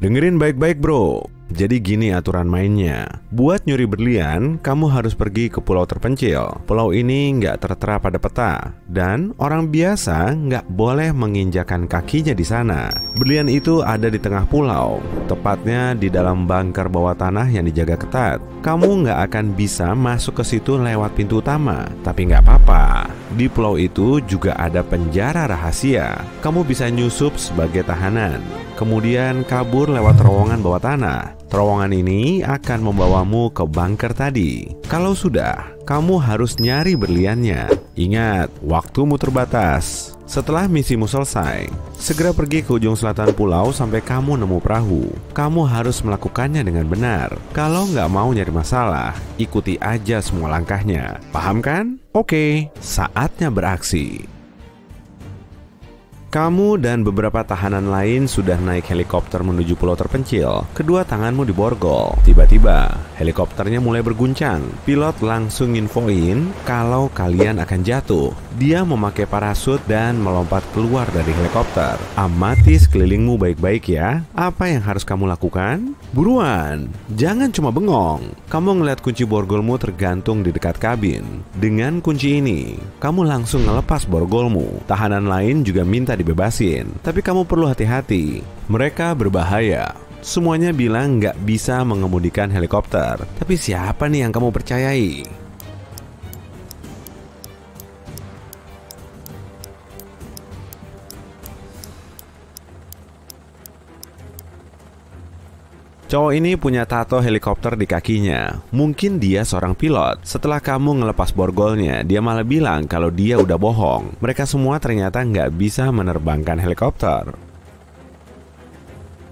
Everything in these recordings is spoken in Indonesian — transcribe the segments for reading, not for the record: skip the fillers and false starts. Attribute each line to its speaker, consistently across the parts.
Speaker 1: Dengerin baik-baik bro. Jadi gini aturan mainnya. Buat nyuri berlian, kamu harus pergi ke pulau terpencil. Pulau ini nggak tertera pada peta, dan orang biasa nggak boleh menginjakan kakinya di sana. Berlian itu ada di tengah pulau, tepatnya di dalam bunker bawah tanah yang dijaga ketat. Kamu nggak akan bisa masuk ke situ lewat pintu utama, tapi nggak apa-apa. Di pulau itu juga ada penjara rahasia. Kamu bisa nyusup sebagai tahanan, kemudian kabur lewat terowongan bawah tanah. Terowongan ini akan membawamu ke bunker tadi. Kalau sudah, kamu harus nyari berliannya. Ingat, waktumu terbatas. Setelah misimu selesai, segera pergi ke ujung selatan pulau sampai kamu nemu perahu. Kamu harus melakukannya dengan benar. Kalau nggak mau nyari masalah, ikuti aja semua langkahnya. Paham kan? Oke, saatnya beraksi. Kamu dan beberapa tahanan lain sudah naik helikopter menuju pulau terpencil. Kedua tanganmu diborgol. Tiba-tiba, helikopternya mulai berguncang. Pilot langsung infoin kalau kalian akan jatuh. Dia memakai parasut dan melompat keluar dari helikopter. Amati sekelilingmu baik-baik ya. Apa yang harus kamu lakukan? Buruan, jangan cuma bengong. Kamu ngeliat kunci borgolmu tergantung di dekat kabin. Dengan kunci ini, kamu langsung ngelepas borgolmu. Tahanan lain juga minta dibebasin, tapi kamu perlu hati-hati. Mereka berbahaya. Semuanya bilang nggak bisa mengemudikan helikopter. Tapi siapa nih yang kamu percayai? Cowok ini punya tato helikopter di kakinya. Mungkin dia seorang pilot. Setelah kamu ngelepas borgolnya, dia malah bilang kalau dia udah bohong. Mereka semua ternyata nggak bisa menerbangkan helikopter.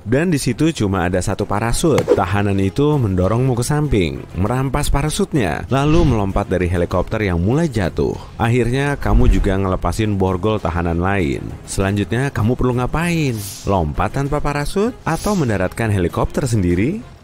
Speaker 1: Dan di situ cuma ada satu parasut. Tahanan itu mendorongmu ke samping, merampas parasutnya, lalu melompat dari helikopter yang mulai jatuh. Akhirnya kamu juga ngelepasin borgol tahanan lain. Selanjutnya kamu perlu ngapain? Lompat tanpa parasut atau mendaratkan helikopter sendiri?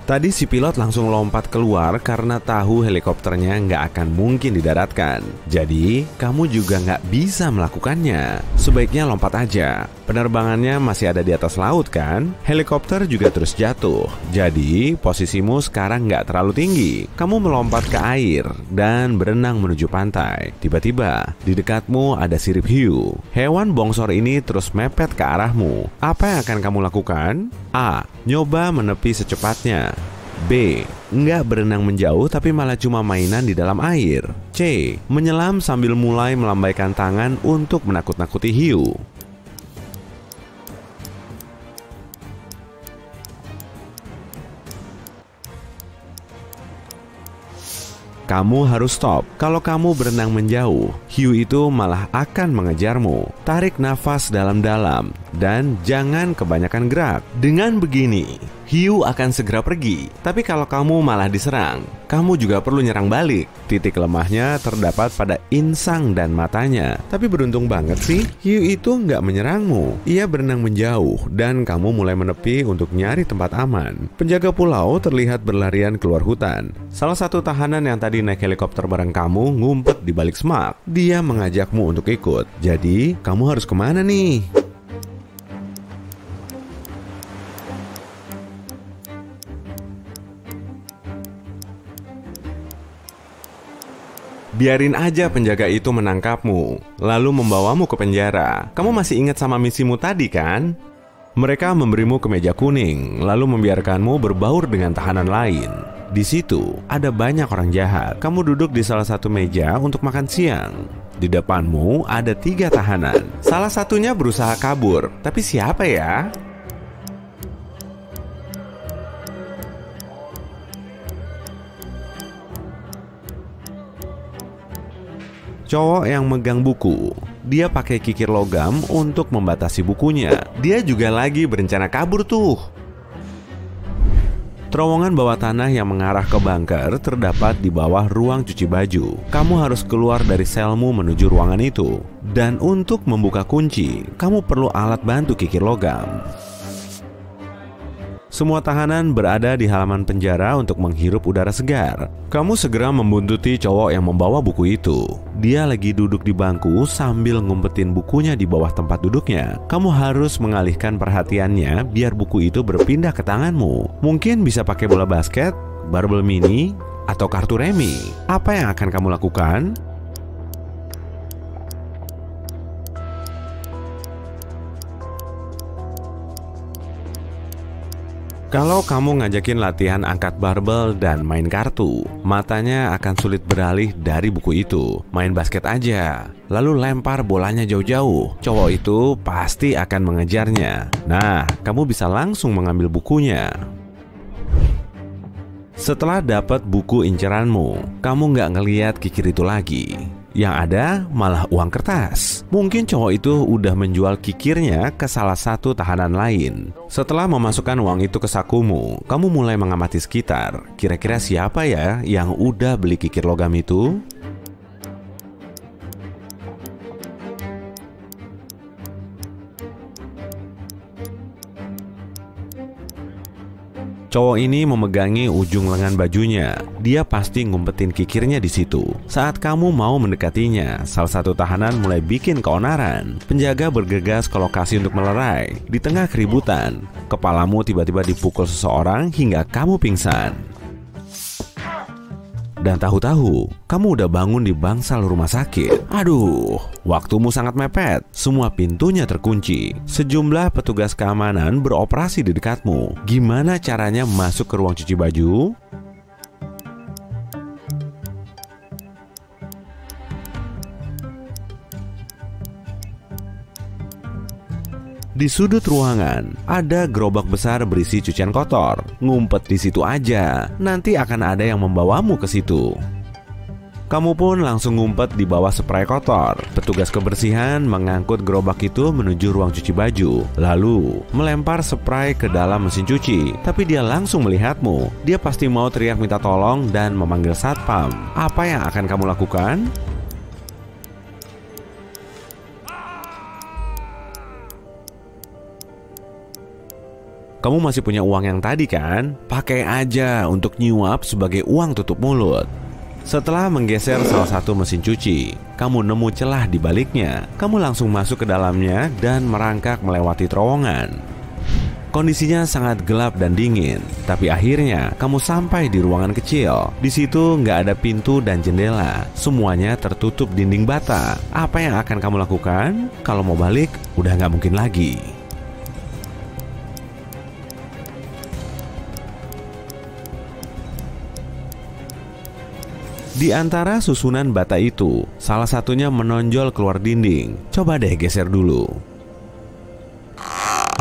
Speaker 1: Tadi si pilot langsung lompat keluar karena tahu helikopternya nggak akan mungkin didaratkan. Jadi, kamu juga nggak bisa melakukannya. Sebaiknya lompat aja. Penerbangannya masih ada di atas laut kan? Helikopter juga terus jatuh. Jadi, posisimu sekarang nggak terlalu tinggi. Kamu melompat ke air dan berenang menuju pantai. Tiba-tiba, di dekatmu ada sirip hiu. Hewan bongsor ini terus mepet ke arahmu. Apa yang akan kamu lakukan? A. Nyoba menepi secepatnya. B. Nggak berenang menjauh tapi malah cuma mainan di dalam air. C. Menyelam sambil mulai melambaikan tangan untuk menakut-nakuti hiu. Kamu harus stop. Kalau kamu berenang menjauh, hiu itu malah akan mengejarmu. Tarik nafas dalam-dalam dan jangan kebanyakan gerak. Dengan begini, hiu akan segera pergi. Tapi kalau kamu malah diserang, kamu juga perlu nyerang balik. Titik lemahnya terdapat pada insang dan matanya. Tapi beruntung banget sih, hiu itu nggak menyerangmu. Ia berenang menjauh dan kamu mulai menepi untuk nyari tempat aman. Penjaga pulau terlihat berlarian keluar hutan. Salah satu tahanan yang tadi naik helikopter bareng kamu ngumpet di balik semak. Dia mengajakmu untuk ikut. Jadi, kamu harus kemana nih? Biarin aja penjaga itu menangkapmu, lalu membawamu ke penjara. Kamu masih ingat sama misimu tadi kan? Mereka memberimu kemeja kuning, lalu membiarkanmu berbaur dengan tahanan lain. Di situ ada banyak orang jahat. Kamu duduk di salah satu meja untuk makan siang. Di depanmu ada 3 tahanan. Salah satunya berusaha kabur, tapi siapa ya? Cowok yang megang buku. Dia pakai kikir logam untuk membatasi bukunya. Dia juga lagi berencana kabur tuh. Terowongan bawah tanah yang mengarah ke bunker terdapat di bawah ruang cuci baju. Kamu harus keluar dari selmu menuju ruangan itu. Dan untuk membuka kunci, kamu perlu alat bantu kikir logam. Semua tahanan berada di halaman penjara untuk menghirup udara segar. Kamu segera membuntuti cowok yang membawa buku itu. Dia lagi duduk di bangku sambil ngumpetin bukunya di bawah tempat duduknya. Kamu harus mengalihkan perhatiannya biar buku itu berpindah ke tanganmu. Mungkin bisa pakai bola basket, barbel mini, atau kartu remi. Apa yang akan kamu lakukan? Kalau kamu ngajakin latihan angkat barbel dan main kartu, matanya akan sulit beralih dari buku itu. Main basket aja, lalu lempar bolanya jauh-jauh. Cowok itu pasti akan mengejarnya. Nah, kamu bisa langsung mengambil bukunya. Setelah dapat buku inceranmu, kamu nggak ngeliat kikir itu lagi. Yang ada malah uang kertas. Mungkin cowok itu udah menjual kikirnya ke salah satu tahanan lain. Setelah memasukkan uang itu ke sakumu, kamu mulai mengamati sekitar. Kira-kira siapa ya yang udah beli kikir logam itu? Cowok ini memegangi ujung lengan bajunya. Dia pasti ngumpetin kikirnya di situ. Saat kamu mau mendekatinya, salah satu tahanan mulai bikin keonaran. Penjaga bergegas ke lokasi untuk melerai. Di tengah keributan, kepalamu tiba-tiba dipukul seseorang hingga kamu pingsan. Dan tahu-tahu, kamu udah bangun di bangsal rumah sakit. Aduh, waktumu sangat mepet. Semua pintunya terkunci. Sejumlah petugas keamanan beroperasi di dekatmu. Gimana caranya masuk ke ruang cuci baju? Di sudut ruangan, ada gerobak besar berisi cucian kotor. Ngumpet di situ aja, nanti akan ada yang membawamu ke situ. Kamu pun langsung ngumpet di bawah spray kotor. Petugas kebersihan mengangkut gerobak itu menuju ruang cuci baju, lalu melempar spray ke dalam mesin cuci. Tapi dia langsung melihatmu. Dia pasti mau teriak minta tolong dan memanggil satpam. Apa yang akan kamu lakukan? Kamu masih punya uang yang tadi kan? Pakai aja untuk nyuap sebagai uang tutup mulut. Setelah menggeser salah satu mesin cuci, kamu nemu celah di baliknya. Kamu langsung masuk ke dalamnya dan merangkak melewati terowongan. Kondisinya sangat gelap dan dingin, tapi akhirnya kamu sampai di ruangan kecil. Di situ nggak ada pintu dan jendela, semuanya tertutup dinding bata. Apa yang akan kamu lakukan? Kalau mau balik, udah nggak mungkin lagi. Di antara susunan bata itu, salah satunya menonjol keluar dinding. Coba deh geser dulu.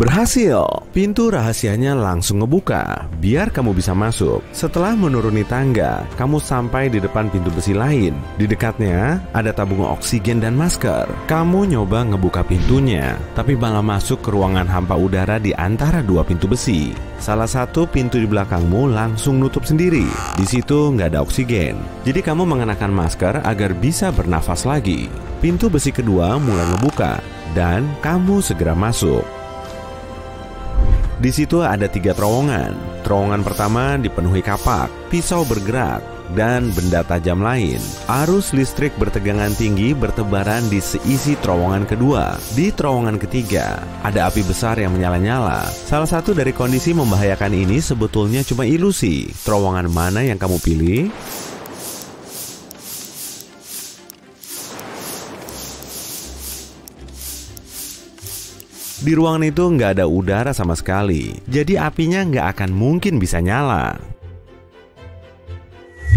Speaker 1: Berhasil! Pintu rahasianya langsung ngebuka, biar kamu bisa masuk. Setelah menuruni tangga, kamu sampai di depan pintu besi lain. Di dekatnya, ada tabung oksigen dan masker. Kamu nyoba ngebuka pintunya, tapi malah masuk ke ruangan hampa udara di antara dua pintu besi. Salah satu pintu di belakangmu langsung nutup sendiri. Di situ nggak ada oksigen. Jadi kamu mengenakan masker agar bisa bernafas lagi. Pintu besi kedua mulai ngebuka, dan kamu segera masuk. Di situ ada 3 terowongan. Terowongan pertama dipenuhi kapak, pisau bergerak, dan benda tajam lain. Arus listrik bertegangan tinggi bertebaran di seisi terowongan kedua. Di terowongan ketiga, ada api besar yang menyala-nyala. Salah satu dari kondisi membahayakan ini sebetulnya cuma ilusi. Terowongan mana yang kamu pilih? Di ruangan itu nggak ada udara sama sekali, jadi apinya nggak akan mungkin bisa nyala.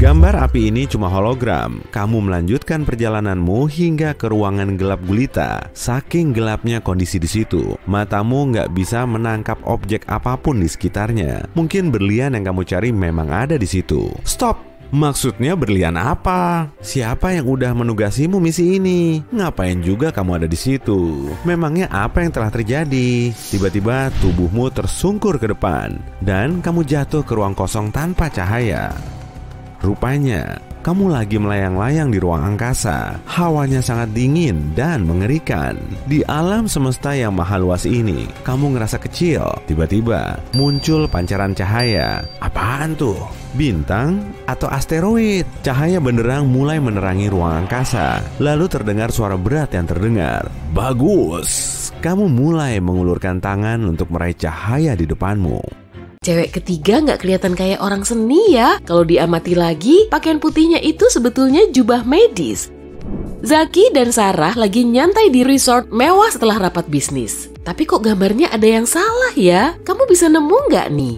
Speaker 1: Gambar api ini cuma hologram. Kamu melanjutkan perjalananmu hingga ke ruangan gelap gulita. Saking gelapnya kondisi di situ, matamu nggak bisa menangkap objek apapun di sekitarnya. Mungkin berlian yang kamu cari memang ada di situ. Stop! Maksudnya berlian apa? Siapa yang udah menugasimu misi ini? Ngapain juga kamu ada di situ? Memangnya apa yang telah terjadi? Tiba-tiba tubuhmu tersungkur ke depan dan kamu jatuh ke ruang kosong tanpa cahaya. Rupanya, kamu lagi melayang-layang di ruang angkasa. Hawanya sangat dingin dan mengerikan. Di alam semesta yang maha luas ini, kamu ngerasa kecil. Tiba-tiba muncul pancaran cahaya. Apaan tuh? Bintang atau asteroid? Cahaya benderang mulai menerangi ruang angkasa. Lalu terdengar suara berat yang terdengar. Bagus! Kamu mulai mengulurkan tangan untuk meraih cahaya di depanmu.
Speaker 2: Cewek ketiga nggak kelihatan kayak orang seni ya. Kalau diamati lagi, pakaian putihnya itu sebetulnya jubah medis. Zaki dan Sarah lagi nyantai di resort mewah setelah rapat bisnis. Tapi kok gambarnya ada yang salah ya? Kamu bisa nemu nggak nih?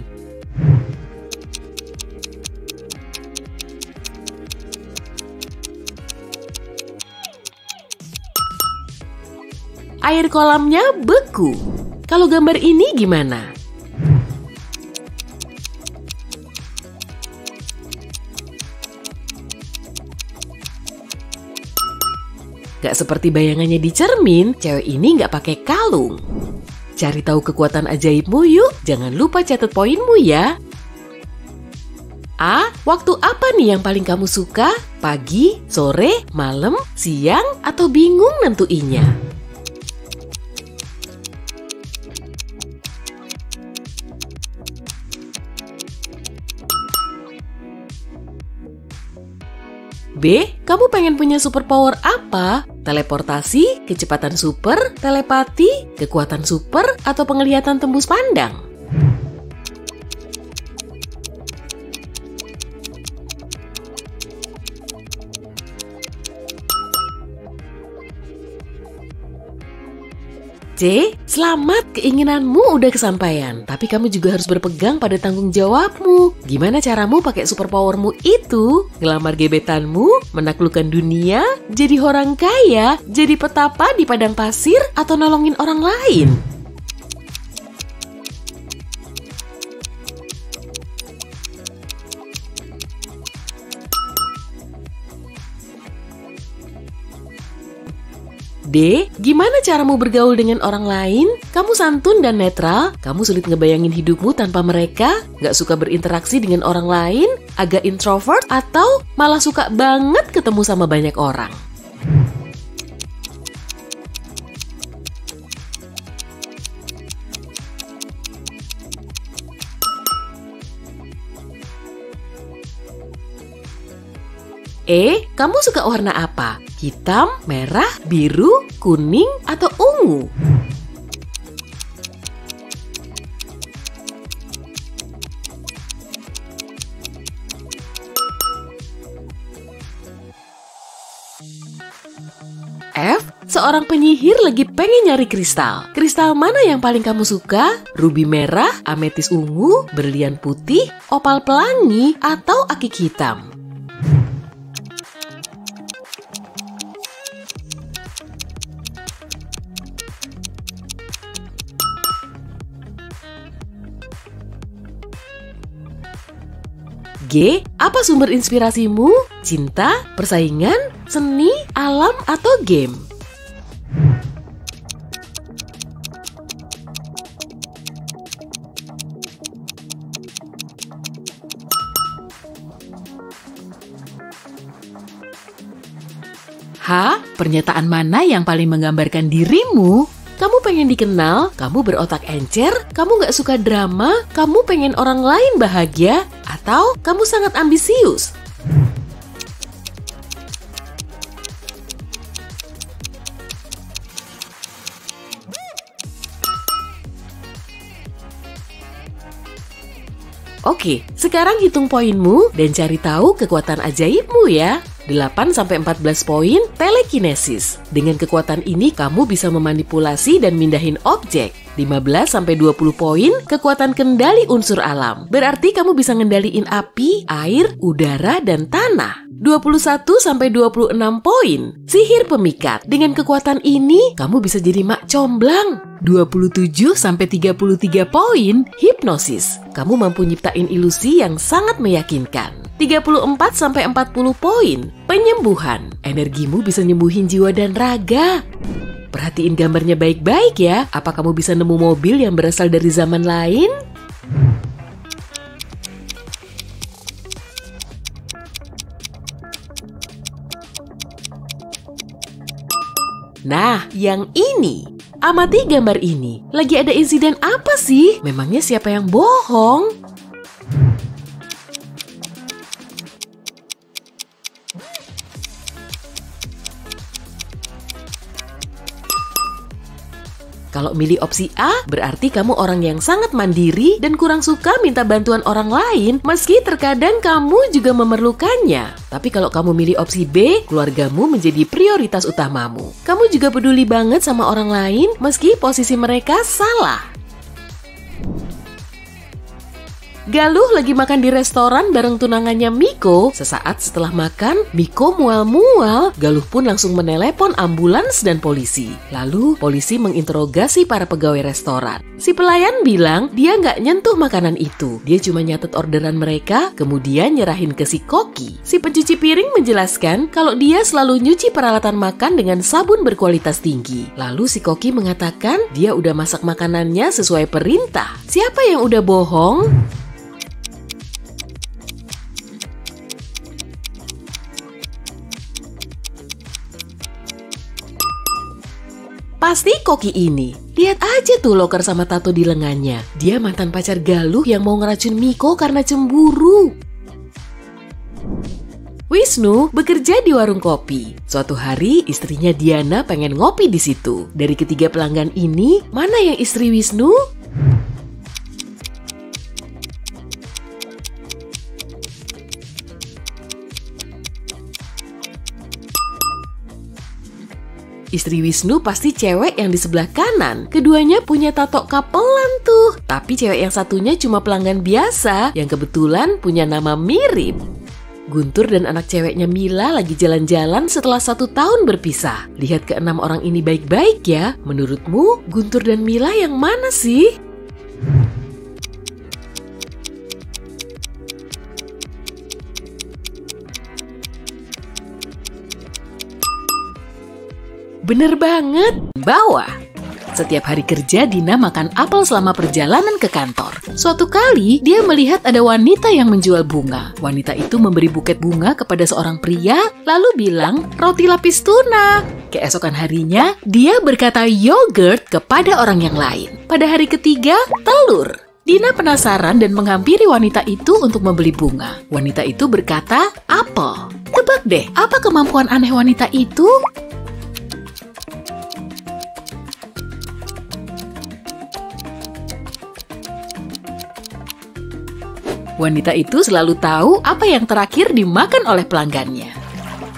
Speaker 2: Air kolamnya beku. Kalau gambar ini gimana? Gak seperti bayangannya di cermin, cewek ini gak pakai kalung. Cari tahu kekuatan ajaibmu yuk, jangan lupa catat poinmu ya. A. Waktu apa nih yang paling kamu suka? Pagi, sore, malam, siang, atau bingung nentuinya? B. Kamu pengen punya superpower apa? Teleportasi, kecepatan super, telepati, kekuatan super, atau penglihatan tembus pandang? C. Selamat, keinginanmu udah kesampaian. Tapi kamu juga harus berpegang pada tanggung jawabmu. Gimana caramu pakai superpowermu itu? Ngelamar gebetanmu? Menaklukkan dunia? Jadi orang kaya? Jadi petapa di padang pasir? Atau nolongin orang lain? D. Gimana caramu bergaul dengan orang lain? Kamu santun dan netral? Kamu sulit ngebayangin hidupmu tanpa mereka? Gak suka berinteraksi dengan orang lain? Agak introvert? Atau malah suka banget ketemu sama banyak orang? E. Kamu suka warna apa? Hitam, merah, biru, kuning, atau ungu? F. Seorang penyihir lagi pengen nyari kristal. Kristal mana yang paling kamu suka? Ruby merah, ametis ungu, berlian putih, opal pelangi, atau akik hitam? G. Apa sumber inspirasimu? Cinta, persaingan, seni, alam, atau game? H. Pernyataan mana yang paling menggambarkan dirimu? Kamu pengen dikenal, kamu berotak encer, kamu gak suka drama, kamu pengen orang lain bahagia, atau kamu sangat ambisius? Oke, sekarang hitung poinmu dan cari tahu kekuatan ajaibmu ya. 8-14 poin telekinesis. Dengan kekuatan ini kamu bisa memanipulasi dan mindahin objek. 15-20 poin kekuatan kendali unsur alam. Berarti kamu bisa ngendaliin api, air, udara, dan tanah. 21-26 poin sihir pemikat. Dengan kekuatan ini kamu bisa jadi mak comblang. 27-33 poin hipnosis. Kamu mampu nyiptain ilusi yang sangat meyakinkan. 34-40 poin penyembuhan. Energimu bisa nyembuhin jiwa dan raga. Perhatiin gambarnya baik-baik ya. Apa kamu bisa nemu mobil yang berasal dari zaman lain? Nah, yang ini. Amati gambar ini. Lagi ada insiden apa sih? Memangnya siapa yang bohong? Kalau milih opsi A, berarti kamu orang yang sangat mandiri dan kurang suka minta bantuan orang lain, meski terkadang kamu juga memerlukannya. Tapi kalau kamu milih opsi B, keluargamu menjadi prioritas utamamu. Kamu juga peduli banget sama orang lain, meski posisi mereka salah. Galuh lagi makan di restoran bareng tunangannya Miko. Sesaat setelah makan, Miko mual-mual. Galuh pun langsung menelepon ambulans dan polisi. Lalu, polisi menginterogasi para pegawai restoran. Si pelayan bilang dia nggak nyentuh makanan itu. Dia cuma nyatet orderan mereka, kemudian nyerahin ke si Koki. Si pencuci piring menjelaskan kalau dia selalu nyuci peralatan makan dengan sabun berkualitas tinggi. Lalu si Koki mengatakan dia udah masak makanannya sesuai perintah. Siapa yang udah bohong? Pasti Koki ini. Lihat aja tuh loker sama tato di lengannya. Dia mantan pacar Galuh yang mau ngeracun Miko karena cemburu. Wisnu bekerja di warung kopi. Suatu hari istrinya Diana pengen ngopi di situ. Dari ketiga pelanggan ini, mana yang istri Wisnu? Istri Wisnu pasti cewek yang di sebelah kanan. Keduanya punya tato kapelan tuh. Tapi cewek yang satunya cuma pelanggan biasa yang kebetulan punya nama mirip. Guntur dan anak ceweknya Mila lagi jalan-jalan setelah 1 tahun berpisah. Lihat ke-6 orang ini baik-baik ya. Menurutmu Guntur dan Mila yang mana sih? Bener banget, bawah. Setiap hari kerja, Dina makan apel selama perjalanan ke kantor. Suatu kali, dia melihat ada wanita yang menjual bunga. Wanita itu memberi buket bunga kepada seorang pria, lalu bilang, roti lapis tuna. Keesokan harinya, dia berkata yogurt kepada orang yang lain. Pada hari ketiga, telur. Dina penasaran dan menghampiri wanita itu untuk membeli bunga. Wanita itu berkata, apel. Tebak deh, apa kemampuan aneh wanita itu? Wanita itu selalu tahu apa yang terakhir dimakan oleh pelanggannya.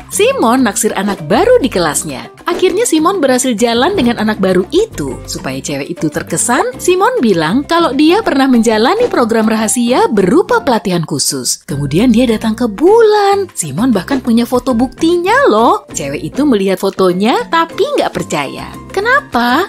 Speaker 2: Simon naksir anak baru di kelasnya. Akhirnya Simon berhasil jalan dengan anak baru itu. Supaya cewek itu terkesan, Simon bilang kalau dia pernah menjalani program rahasia berupa pelatihan khusus. Kemudian dia datang ke bulan. Simon bahkan punya foto buktinya loh. Cewek itu melihat fotonya tapi nggak percaya. Kenapa?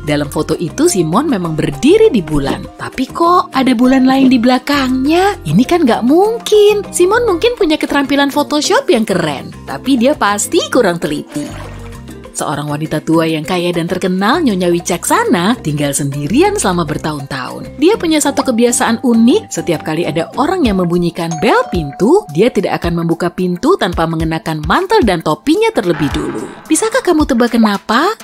Speaker 2: Dalam foto itu Simon memang berdiri di bulan. Tapi kok ada bulan lain di belakangnya? Ini kan nggak mungkin. Simon mungkin punya keterampilan Photoshop yang keren. Tapi dia pasti kurang teliti. Seorang wanita tua yang kaya dan terkenal, Nyonya Wicaksana, tinggal sendirian selama bertahun-tahun. Dia punya satu kebiasaan unik. Setiap kali ada orang yang membunyikan bel pintu, dia tidak akan membuka pintu tanpa mengenakan mantel dan topinya terlebih dulu. Bisakah kamu tebak kenapa?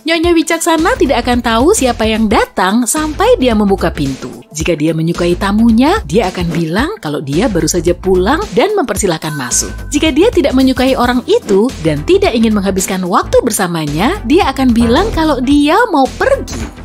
Speaker 2: Nyonya Wicaksana tidak akan tahu siapa yang datang sampai dia membuka pintu. Jika dia menyukai tamunya, dia akan bilang kalau dia baru saja pulang dan mempersilahkan masuk. Jika dia tidak menyukai orang itu dan tidak ingin menghabiskan waktu bersamanya, dia akan bilang kalau dia mau pergi.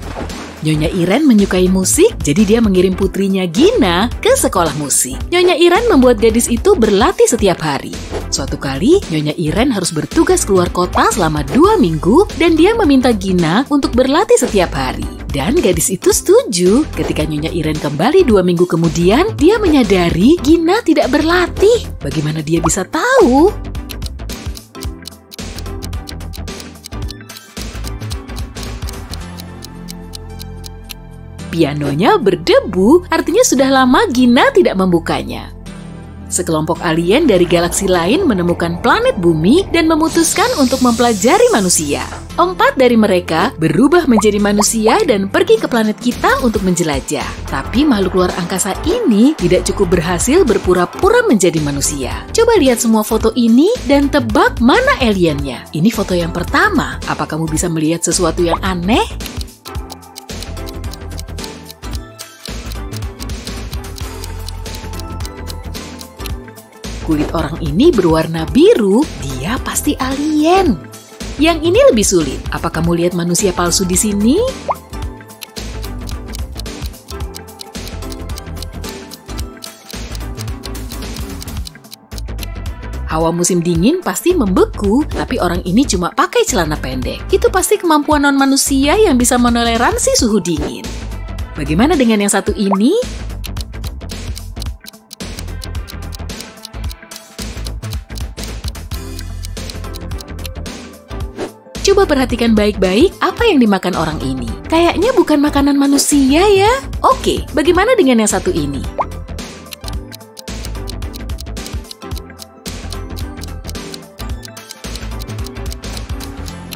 Speaker 2: Nyonya Iren menyukai musik, jadi dia mengirim putrinya Gina ke sekolah musik. Nyonya Iren membuat gadis itu berlatih setiap hari. Suatu kali, Nyonya Iren harus bertugas keluar kota selama 2 minggu dan dia meminta Gina untuk berlatih setiap hari. Dan gadis itu setuju. Ketika Nyonya Iren kembali 2 minggu kemudian, dia menyadari Gina tidak berlatih. Bagaimana dia bisa tahu? Pianonya berdebu, artinya sudah lama Gina tidak membukanya. Sekelompok alien dari galaksi lain menemukan planet bumi dan memutuskan untuk mempelajari manusia. 4 dari mereka berubah menjadi manusia dan pergi ke planet kita untuk menjelajah. Tapi makhluk luar angkasa ini tidak cukup berhasil berpura-pura menjadi manusia. Coba lihat semua foto ini dan tebak mana aliennya. Ini foto yang pertama. Apa kamu bisa melihat sesuatu yang aneh? Kulit orang ini berwarna biru, dia pasti alien. Yang ini lebih sulit. Apa kamu lihat manusia palsu di sini? Hawa musim dingin pasti membeku, tapi orang ini cuma pakai celana pendek. Itu pasti kemampuan non-manusia yang bisa menoleransi suhu dingin. Bagaimana dengan yang satu ini? Coba perhatikan baik-baik apa yang dimakan orang ini. Kayaknya bukan makanan manusia ya. Oke, bagaimana dengan yang satu ini?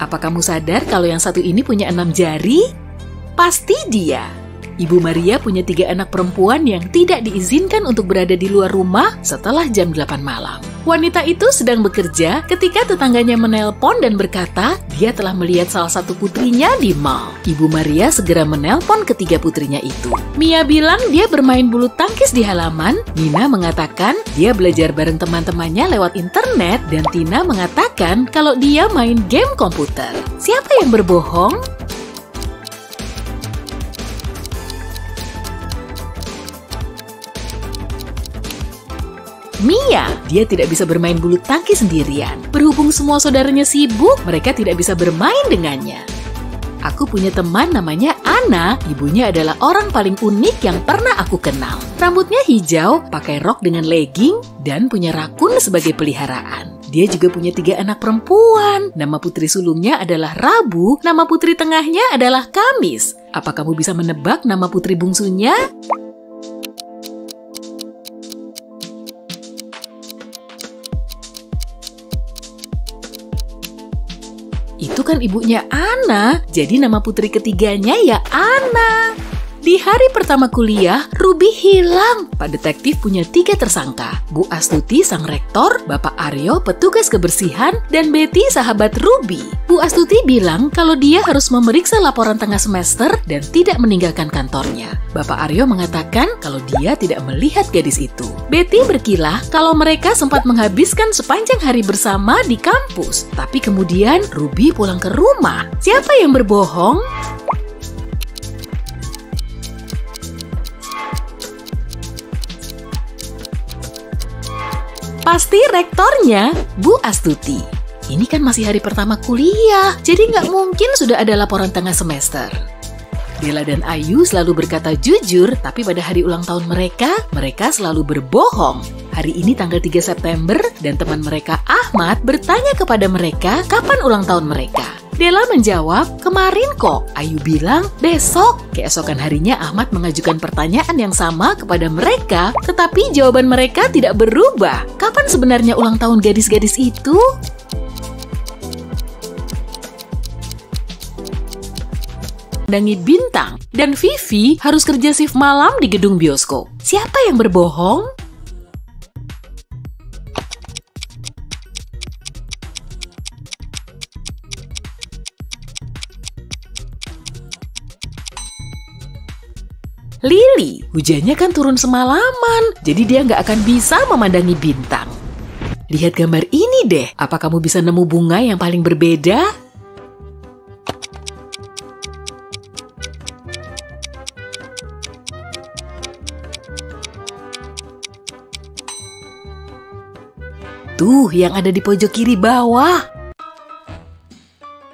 Speaker 2: Apa kamu sadar kalau yang satu ini punya 6 jari? Pasti dia. Ibu Maria punya 3 anak perempuan yang tidak diizinkan untuk berada di luar rumah setelah jam 8 malam. Wanita itu sedang bekerja ketika tetangganya menelpon dan berkata dia telah melihat salah satu putrinya di mall. Ibu Maria segera menelpon ketiga putrinya itu. Mia bilang dia bermain bulu tangkis di halaman, Nina mengatakan dia belajar bareng teman-temannya lewat internet, dan Tina mengatakan kalau dia main game komputer. Siapa yang berbohong? Mia, dia tidak bisa bermain bulu tangkis sendirian. Berhubung semua saudaranya sibuk, mereka tidak bisa bermain dengannya. Aku punya teman namanya Ana, ibunya adalah orang paling unik yang pernah aku kenal. Rambutnya hijau, pakai rok dengan legging, dan punya rakun sebagai peliharaan. Dia juga punya 3 anak perempuan. Nama putri sulungnya adalah Rabu, nama putri tengahnya adalah Kamis. Apa kamu bisa menebak nama putri bungsunya? Itu kan ibunya Ana, jadi nama putri ketiganya ya Ana. Di hari pertama kuliah, Ruby hilang. Pak detektif punya 3 tersangka. Bu Astuti, sang rektor, Bapak Aryo, petugas kebersihan, dan Betty, sahabat Ruby. Bu Astuti bilang kalau dia harus memeriksa laporan tengah semester dan tidak meninggalkan kantornya. Bapak Aryo mengatakan kalau dia tidak melihat gadis itu. Betty berkilah kalau mereka sempat menghabiskan sepanjang hari bersama di kampus. Tapi kemudian Ruby pulang ke rumah. Siapa yang berbohong? Pasti rektornya, Bu Astuti. Ini kan masih hari pertama kuliah, jadi nggak mungkin sudah ada laporan tengah semester. Bella dan Ayu selalu berkata jujur, tapi pada hari ulang tahun mereka selalu berbohong. Hari ini tanggal 3 September, dan teman mereka Ahmad bertanya kepada mereka kapan ulang tahun mereka. Della menjawab, kemarin kok. Ayu bilang, besok. Keesokan harinya Ahmad mengajukan pertanyaan yang sama kepada mereka, tetapi jawaban mereka tidak berubah. Kapan sebenarnya ulang tahun gadis-gadis itu? Mendatangi Bintang dan Vivi harus kerja shift malam di gedung bioskop. Siapa yang berbohong? Lily, hujannya kan turun semalaman, jadi dia nggak akan bisa memandangi bintang. Lihat gambar ini deh, apa kamu bisa nemu bunga yang paling berbeda? Tuh, yang ada di pojok kiri bawah.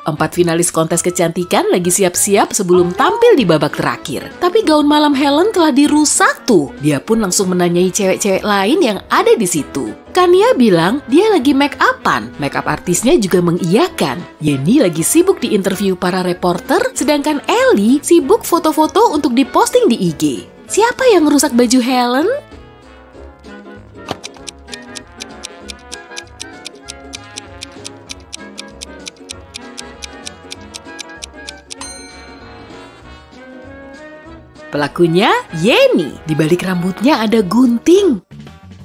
Speaker 2: 4 finalis kontes kecantikan lagi siap-siap sebelum tampil di babak terakhir. Tapi gaun malam Helen telah dirusak tuh. Dia pun langsung menanyai cewek-cewek lain yang ada di situ. Kania bilang dia lagi make-upan. Make-up artisnya juga mengiyakan. Yeni lagi sibuk di interview para reporter, sedangkan Ellie sibuk foto-foto untuk diposting di IG. Siapa yang merusak baju Helen? Pelakunya Yeni. Di balik rambutnya ada gunting.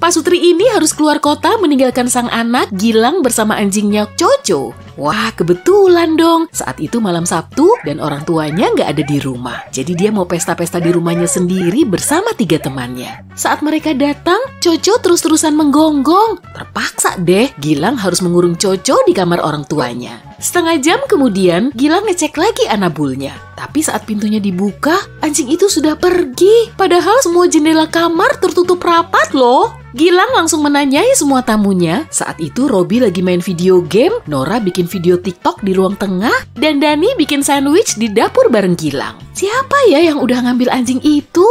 Speaker 2: Pak Sutri ini harus keluar kota meninggalkan sang anak Gilang bersama anjingnya Coco. Wah, kebetulan dong. Saat itu malam Sabtu dan orang tuanya nggak ada di rumah. Jadi dia mau pesta-pesta di rumahnya sendiri bersama 3 temannya. Saat mereka datang, Coco terus-terusan menggonggong. Terpaksa deh, Gilang harus mengurung Coco di kamar orang tuanya. Setengah jam kemudian, Gilang ngecek lagi anabulnya. Tapi saat pintunya dibuka, anjing itu sudah pergi. Padahal semua jendela kamar tertutup rapat loh. Gilang langsung menanyai semua tamunya. Saat itu Robby lagi main video game, Nora bikin video TikTok di ruang tengah, dan Dani bikin sandwich di dapur bareng Gilang. Siapa ya yang udah ngambil anjing itu?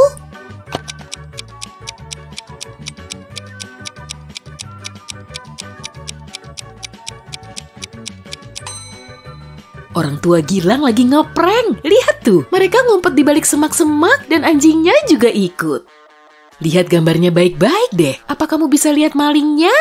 Speaker 2: Orang tua Gilang lagi ngeprank. Lihat tuh, mereka ngumpet di balik semak-semak dan anjingnya juga ikut. Lihat gambarnya baik-baik deh. Apa kamu bisa lihat malingnya?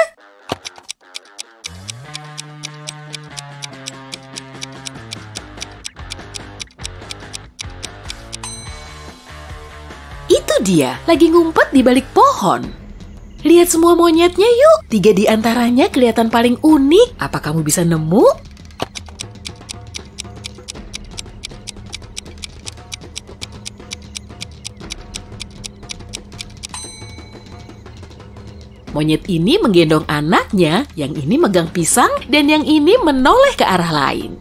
Speaker 2: Itu dia, lagi ngumpet di balik pohon. Lihat semua monyetnya yuk. 3 di antaranya kelihatan paling unik. Apa kamu bisa nemu? Monyet ini menggendong anaknya, yang ini megang pisang, dan yang ini menoleh ke arah lain.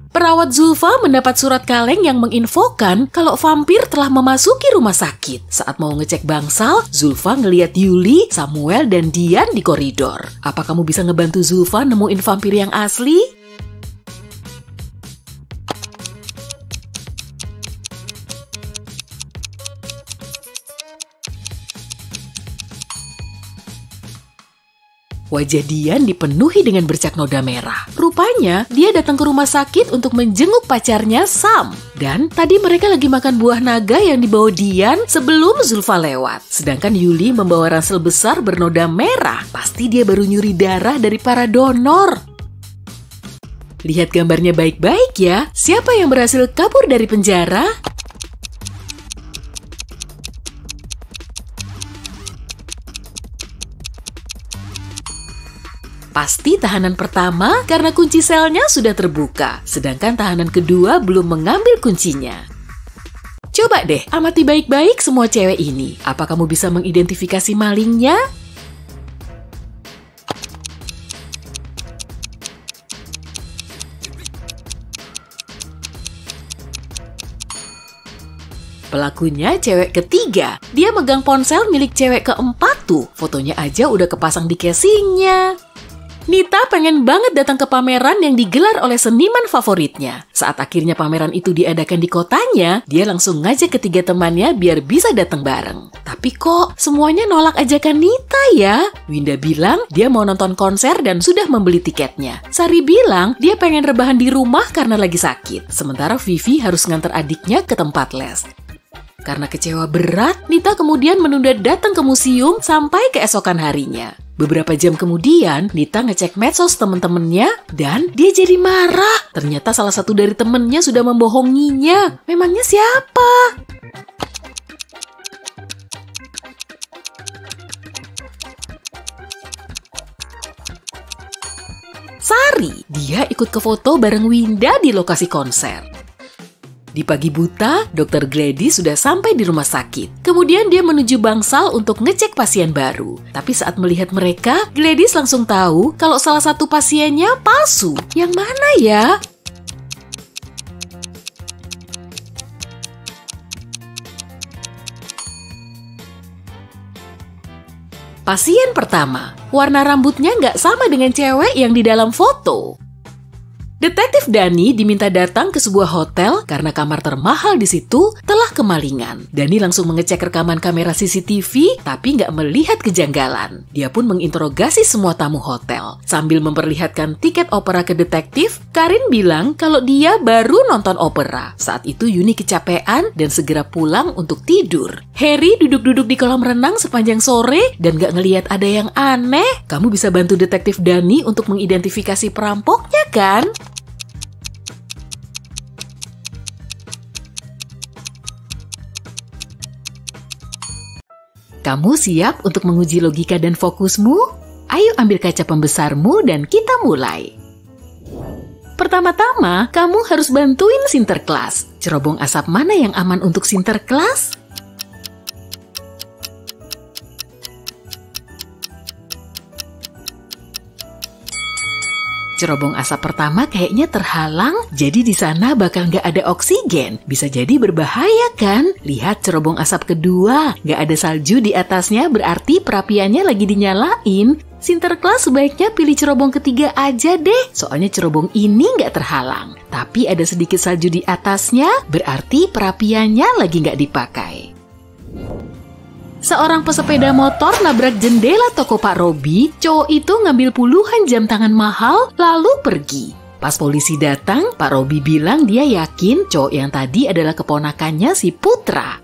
Speaker 2: Perawat Zulfa mendapat surat kaleng yang menginfokan kalau vampir telah memasuki rumah sakit. Saat mau ngecek bangsal, Zulfa ngeliat Yuli, Samuel, dan Dian di koridor. Apa kamu bisa ngebantu Zulfa nemuin vampir yang asli? Wajah Dian dipenuhi dengan bercak noda merah. Rupanya, dia datang ke rumah sakit untuk menjenguk pacarnya Sam. Dan tadi mereka lagi makan buah naga yang dibawa Dian sebelum Zulfa lewat. Sedangkan Yuli membawa ransel besar bernoda merah. Pasti dia baru nyuri darah dari para donor. Lihat gambarnya baik-baik ya. Siapa yang berhasil kabur dari penjara? Pasti tahanan pertama karena kunci selnya sudah terbuka, sedangkan tahanan kedua belum mengambil kuncinya. Coba deh, amati baik-baik semua cewek ini. Apa kamu bisa mengidentifikasi malingnya? Pelakunya cewek ketiga. Dia megang ponsel milik cewek keempat tuh. Fotonya aja udah kepasang di casingnya. Nita pengen banget datang ke pameran yang digelar oleh seniman favoritnya. Saat akhirnya pameran itu diadakan di kotanya, dia langsung ngajak ketiga temannya biar bisa datang bareng. Tapi kok semuanya nolak ajakan Nita ya? Winda bilang dia mau nonton konser dan sudah membeli tiketnya. Sari bilang dia pengen rebahan di rumah karena lagi sakit. Sementara Vivi harus nganter adiknya ke tempat les. Karena kecewa berat, Nita kemudian menunda datang ke museum sampai keesokan harinya. Beberapa jam kemudian, Nita ngecek medsos temen-temennya dan dia jadi marah. Ternyata salah satu dari temennya sudah membohonginya. Memangnya siapa? Sari, dia ikut ke foto bareng Winda di lokasi konser. Di pagi buta, Dr. Gladys sudah sampai di rumah sakit. Kemudian dia menuju bangsal untuk ngecek pasien baru. Tapi saat melihat mereka, Gladys langsung tahu kalau salah satu pasiennya palsu. Yang mana ya? Pasien pertama, warna rambutnya nggak sama dengan cewek yang di dalam foto. Detektif Dani diminta datang ke sebuah hotel karena kamar termahal di situ telah kemalingan. Dani langsung mengecek rekaman kamera CCTV tapi nggak melihat kejanggalan. Dia pun menginterogasi semua tamu hotel. Sambil memperlihatkan tiket opera ke detektif, Karin bilang kalau dia baru nonton opera. Saat itu Yuni kecapean dan segera pulang untuk tidur. Harry duduk-duduk di kolam renang sepanjang sore dan nggak ngelihat ada yang aneh. Kamu bisa bantu detektif Dani untuk mengidentifikasi perampoknya kan? Kamu siap untuk menguji logika dan fokusmu? Ayo ambil kaca pembesarmu dan kita mulai. Pertama-tama, kamu harus bantuin Sinterklas. Cerobong asap mana yang aman untuk Sinterklas? Cerobong asap pertama kayaknya terhalang, jadi di sana bakal nggak ada oksigen. Bisa jadi berbahaya kan? Lihat cerobong asap kedua, nggak ada salju di atasnya, berarti perapiannya lagi dinyalain. Sinterklas sebaiknya pilih cerobong ketiga aja deh, soalnya cerobong ini nggak terhalang. Tapi ada sedikit salju di atasnya, berarti perapiannya lagi nggak dipakai. Seorang pesepeda motor nabrak jendela toko Pak Robi. Cowok itu ngambil puluhan jam tangan mahal lalu pergi. Pas polisi datang, Pak Robi bilang dia yakin cowok yang tadi adalah keponakannya si Putra.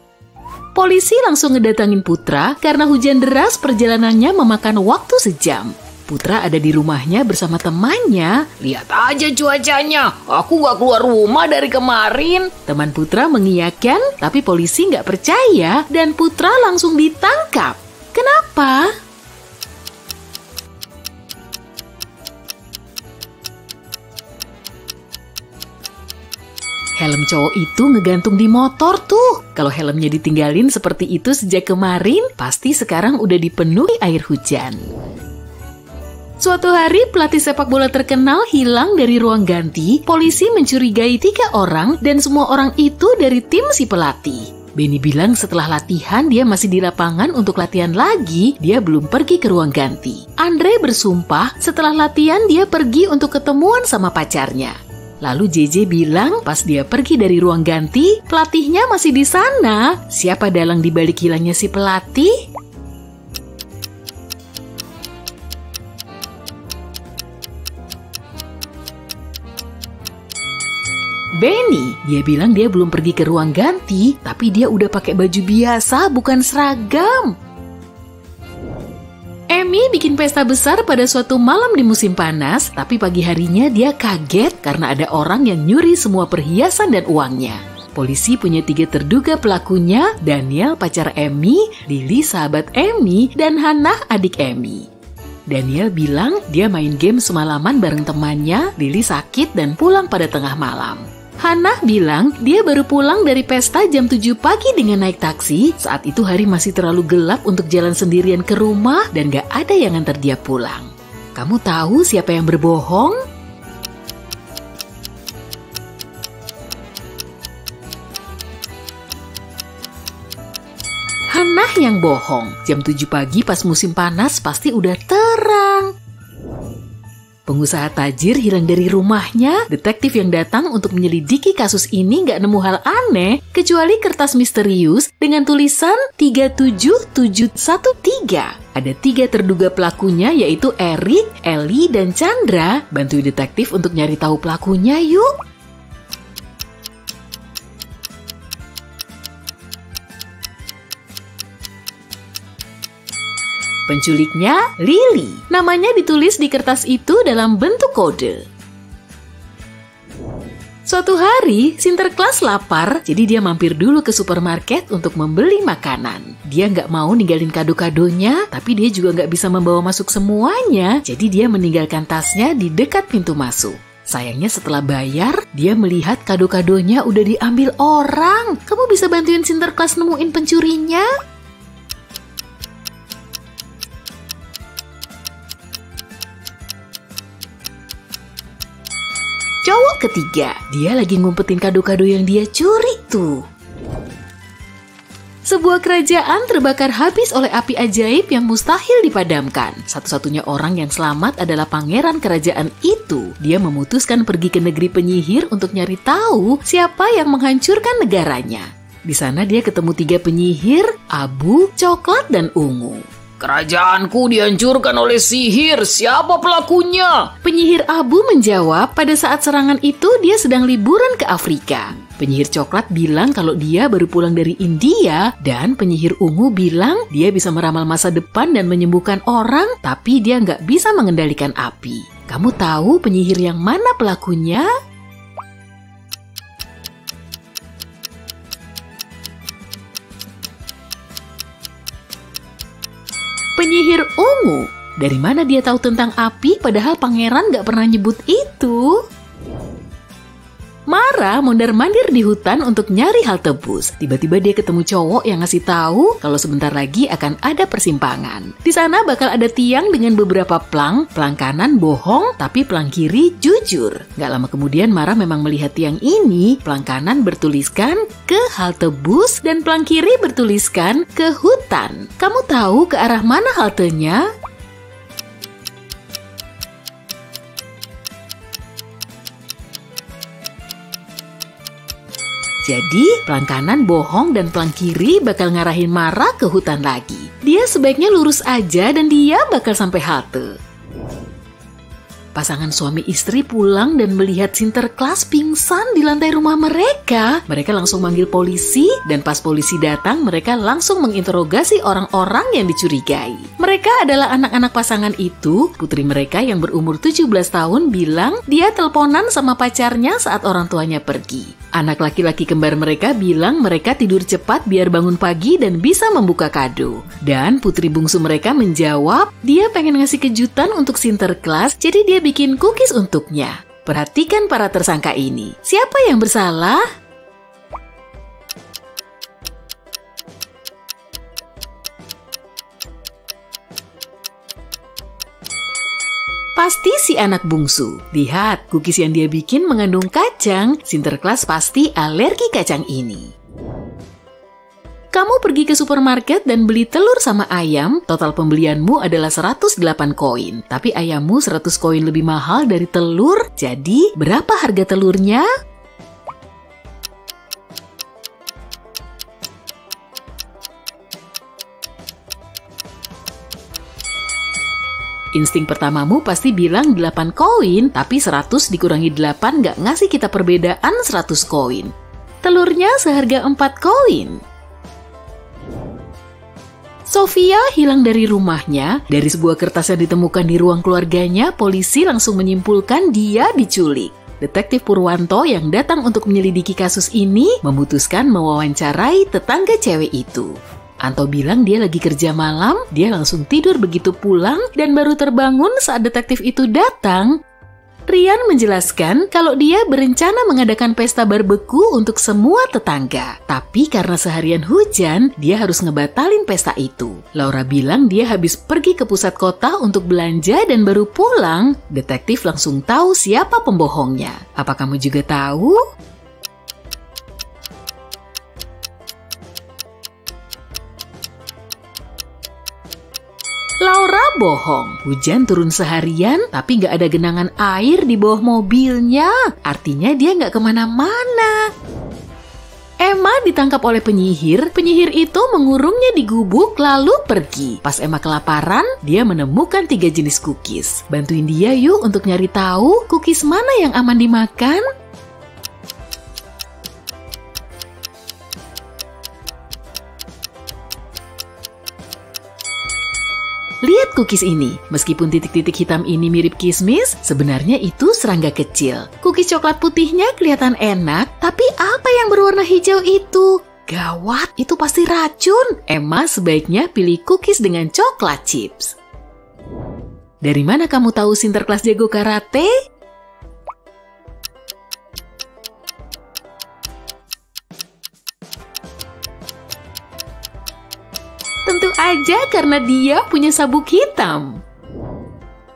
Speaker 2: Polisi langsung ngedatangin Putra karena hujan deras perjalanannya memakan waktu sejam. Putra ada di rumahnya bersama temannya. Lihat aja cuacanya, aku nggak keluar rumah dari kemarin. Teman Putra mengiyakan, tapi polisi nggak percaya dan Putra langsung ditangkap. Kenapa? Helm cowok itu ngegantung di motor tuh. Kalau helmnya ditinggalin seperti itu sejak kemarin, pasti sekarang udah dipenuhi air hujan. Suatu hari, pelatih sepak bola terkenal hilang dari ruang ganti. Polisi mencurigai 3 orang dan semua orang itu dari tim si pelatih. Benny bilang setelah latihan dia masih di lapangan untuk latihan lagi, dia belum pergi ke ruang ganti. Andre bersumpah setelah latihan dia pergi untuk ketemuan sama pacarnya. Lalu JJ bilang pas dia pergi dari ruang ganti, pelatihnya masih di sana. Siapa dalang dibalik hilangnya si pelatih? Benny, dia bilang dia belum pergi ke ruang ganti, tapi dia udah pakai baju biasa, bukan seragam. Amy bikin pesta besar pada suatu malam di musim panas, tapi pagi harinya dia kaget karena ada orang yang nyuri semua perhiasan dan uangnya. Polisi punya 3 terduga pelakunya, Daniel pacar Amy, Lily sahabat Amy, dan Hannah adik Amy. Daniel bilang dia main game semalaman bareng temannya, Lily sakit dan pulang pada tengah malam. Hannah bilang dia baru pulang dari pesta jam 7 pagi dengan naik taksi. Saat itu hari masih terlalu gelap untuk jalan sendirian ke rumah dan gak ada yang nganter dia pulang. Kamu tahu siapa yang berbohong? Hannah yang bohong. Jam 7 pagi pas musim panas pasti udah terang. Pengusaha tajir hilang dari rumahnya. Detektif yang datang untuk menyelidiki kasus ini nggak nemu hal aneh kecuali kertas misterius dengan tulisan 37713. Ada 3 terduga pelakunya yaitu Eric, Ellie, dan Chandra. Bantu detektif untuk nyari tahu pelakunya yuk. Penculiknya Lily. Namanya ditulis di kertas itu dalam bentuk kode. Suatu hari, Sinterklas lapar, jadi dia mampir dulu ke supermarket untuk membeli makanan. Dia nggak mau ninggalin kado-kadonya, tapi dia juga nggak bisa membawa masuk semuanya, jadi dia meninggalkan tasnya di dekat pintu masuk. Sayangnya setelah bayar, dia melihat kado-kadonya udah diambil orang. Kamu bisa bantuin Sinterklas nemuin pencurinya? Cowok ketiga, dia lagi ngumpetin kado-kado yang dia curi tuh. Sebuah kerajaan terbakar habis oleh api ajaib yang mustahil dipadamkan. Satu-satunya orang yang selamat adalah pangeran kerajaan itu. Dia memutuskan pergi ke negeri penyihir untuk nyari tahu siapa yang menghancurkan negaranya. Di sana dia ketemu 3 penyihir, abu, coklat, dan ungu. Kerajaanku dihancurkan oleh sihir, siapa pelakunya? Penyihir abu menjawab, pada saat serangan itu dia sedang liburan ke Afrika. Penyihir coklat bilang kalau dia baru pulang dari India, dan penyihir ungu bilang dia bisa meramal masa depan dan menyembuhkan orang, tapi dia nggak bisa mengendalikan api. Kamu tahu penyihir yang mana pelakunya? ungu. Dari mana dia tahu tentang api padahal pangeran gak pernah nyebut itu? Mara mondar-mandir di hutan untuk nyari halte bus. Tiba-tiba dia ketemu cowok yang ngasih tahu kalau sebentar lagi akan ada persimpangan. Di sana bakal ada tiang dengan beberapa plang kanan bohong, tapi plang kiri jujur. Gak lama kemudian Mara memang melihat tiang ini. Plang kanan bertuliskan ke halte bus dan plang kiri bertuliskan ke hutan. Kamu tahu ke arah mana haltenya? Jadi, plang kanan bohong dan plang kiri bakal ngarahin Mara ke hutan lagi. Dia sebaiknya lurus aja dan dia bakal sampai halte. Pasangan suami istri pulang dan melihat Sinterklas pingsan di lantai rumah mereka. Mereka langsung manggil polisi dan pas polisi datang mereka langsung menginterogasi orang-orang yang dicurigai. Mereka adalah anak-anak pasangan itu. Putri mereka yang berumur 17 tahun bilang dia teleponan sama pacarnya saat orang tuanya pergi. Anak laki-laki kembar mereka bilang mereka tidur cepat biar bangun pagi dan bisa membuka kado. Dan putri bungsu mereka menjawab dia pengen ngasih kejutan untuk Sinterklas, jadi dia bikin cookies untuknya. Perhatikan para tersangka ini. Siapa yang bersalah? Pasti si anak bungsu. Lihat, cookies yang dia bikin mengandung kacang. Sinterklas pasti alergi kacang ini. Kamu pergi ke supermarket dan beli telur sama ayam, total pembelianmu adalah 108 koin. Tapi ayammu 100 koin lebih mahal dari telur, jadi berapa harga telurnya? Insting pertamamu pasti bilang 8 koin, tapi 100 dikurangi 8 nggak ngasih kita perbedaan 100 koin. Telurnya seharga 4 koin. Sofia hilang dari rumahnya. Dari sebuah kertas yang ditemukan di ruang keluarganya, polisi langsung menyimpulkan dia diculik. Detektif Purwanto yang datang untuk menyelidiki kasus ini memutuskan mewawancarai tetangga cewek itu. Anto bilang dia lagi kerja malam, dia langsung tidur begitu pulang dan baru terbangun saat detektif itu datang. Rian menjelaskan kalau dia berencana mengadakan pesta barbeku untuk semua tetangga. Tapi karena seharian hujan, dia harus ngebatalin pesta itu. Laura bilang dia habis pergi ke pusat kota untuk belanja dan baru pulang. Detektif langsung tahu siapa pembohongnya. Apa kamu juga tahu? Laura bohong. Hujan turun seharian, tapi nggak ada genangan air di bawah mobilnya. Artinya dia nggak kemana-mana. Emma ditangkap oleh penyihir. Penyihir itu mengurungnya di gubuk lalu pergi. Pas Emma kelaparan, dia menemukan 3 jenis cookies. Bantuin dia yuk untuk nyari tahu cookies mana yang aman dimakan. Lihat cookies ini, meskipun titik-titik hitam ini mirip kismis, sebenarnya itu serangga kecil. Cookies coklat putihnya kelihatan enak, tapi apa yang berwarna hijau itu? Gawat, itu pasti racun. Emma sebaiknya pilih cookies dengan coklat chips. Dari mana kamu tahu Sinterklas jago karate? Tentu aja karena dia punya sabuk hitam.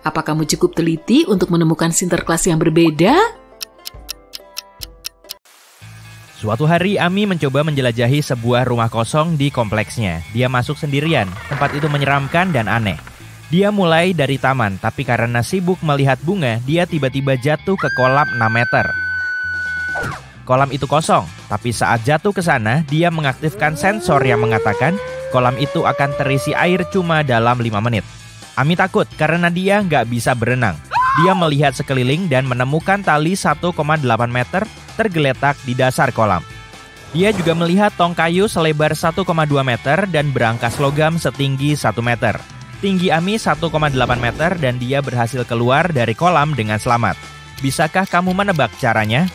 Speaker 2: Apa kamu cukup teliti untuk menemukan Sinterklas yang berbeda?
Speaker 3: Suatu hari Ami mencoba menjelajahi sebuah rumah kosong di kompleksnya. Dia masuk sendirian, tempat itu menyeramkan dan aneh. Dia mulai dari taman, tapi karena sibuk melihat bunga, dia tiba-tiba jatuh ke kolam 6 meter. Kolam itu kosong, tapi saat jatuh ke sana, dia mengaktifkan sensor yang mengatakan kolam itu akan terisi air cuma dalam 5 menit. Ami takut karena dia nggak bisa berenang. Dia melihat sekeliling dan menemukan tali 1,8 meter tergeletak di dasar kolam. Dia juga melihat tong kayu selebar 1,2 meter dan berangkas logam setinggi 1 meter. Tinggi Ami 1,8 meter dan dia berhasil keluar dari kolam dengan selamat. Bisakah kamu menebak caranya?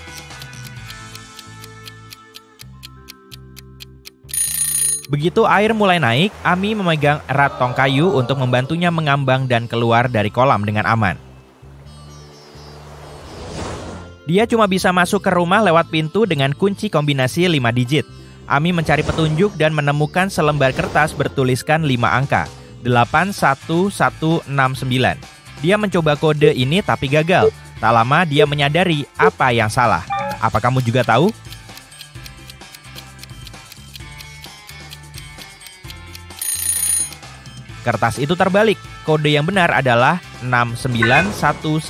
Speaker 3: Begitu air mulai naik, Ami memegang erat tong kayu untuk membantunya mengambang dan keluar dari kolam dengan aman. Dia cuma bisa masuk ke rumah lewat pintu dengan kunci kombinasi 5 digit. Ami mencari petunjuk dan menemukan selembar kertas bertuliskan 5 angka, 81169. Dia mencoba kode ini tapi gagal. Tak lama dia menyadari apa yang salah. Apa kamu juga tahu? Kertas itu terbalik. Kode yang benar adalah 69118.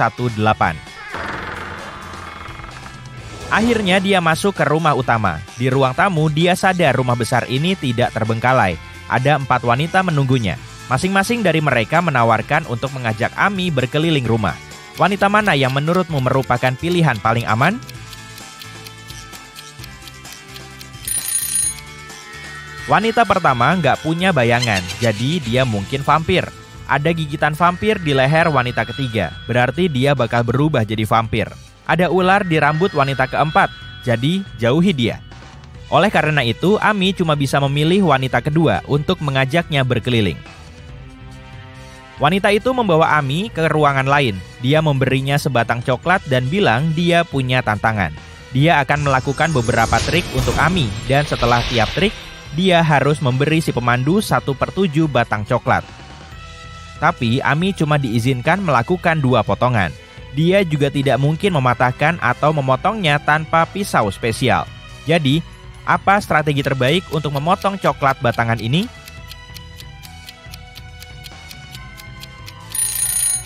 Speaker 3: Akhirnya dia masuk ke rumah utama. Di ruang tamu, dia sadar rumah besar ini tidak terbengkalai. Ada 4 wanita menunggunya. Masing-masing dari mereka menawarkan untuk mengajak Ami berkeliling rumah. Wanita mana yang menurutmu merupakan pilihan paling aman? Wanita pertama nggak punya bayangan, jadi dia mungkin vampir. Ada gigitan vampir di leher wanita ketiga, berarti dia bakal berubah jadi vampir. Ada ular di rambut wanita keempat, jadi jauhi dia. Oleh karena itu, Ami cuma bisa memilih wanita kedua untuk mengajaknya berkeliling. Wanita itu membawa Ami ke ruangan lain. Dia memberinya sebatang coklat dan bilang dia punya tantangan. Dia akan melakukan beberapa trik untuk Ami, dan setelah tiap trik, dia harus memberi si pemandu 1/7 batang coklat. Tapi Ami cuma diizinkan melakukan 2 potongan. Dia juga tidak mungkin mematahkan atau memotongnya tanpa pisau spesial. Jadi, apa strategi terbaik untuk memotong coklat batangan ini?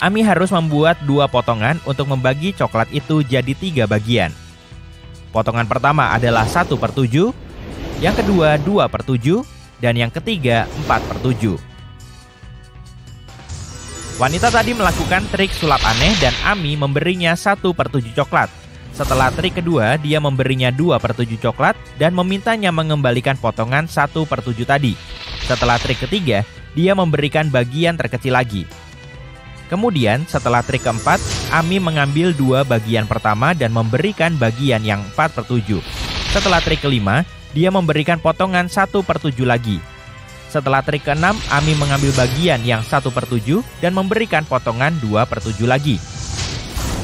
Speaker 3: Ami harus membuat 2 potongan untuk membagi coklat itu jadi 3 bagian. Potongan pertama adalah 1/7, yang kedua 2/7, dan yang ketiga 4/7. Wanita tadi melakukan trik sulap aneh dan Ami memberinya 1/7 coklat. Setelah trik kedua, dia memberinya 2/7 coklat dan memintanya mengembalikan potongan 1/7 tadi. Setelah trik ketiga, dia memberikan bagian terkecil lagi. Kemudian setelah trik keempat, Ami mengambil 2 bagian pertama dan memberikan bagian yang 4/7. Setelah trik kelima, dia memberikan potongan 1/7 lagi. Setelah trik ke-6, Ami mengambil bagian yang 1/7 dan memberikan potongan 2/7 lagi.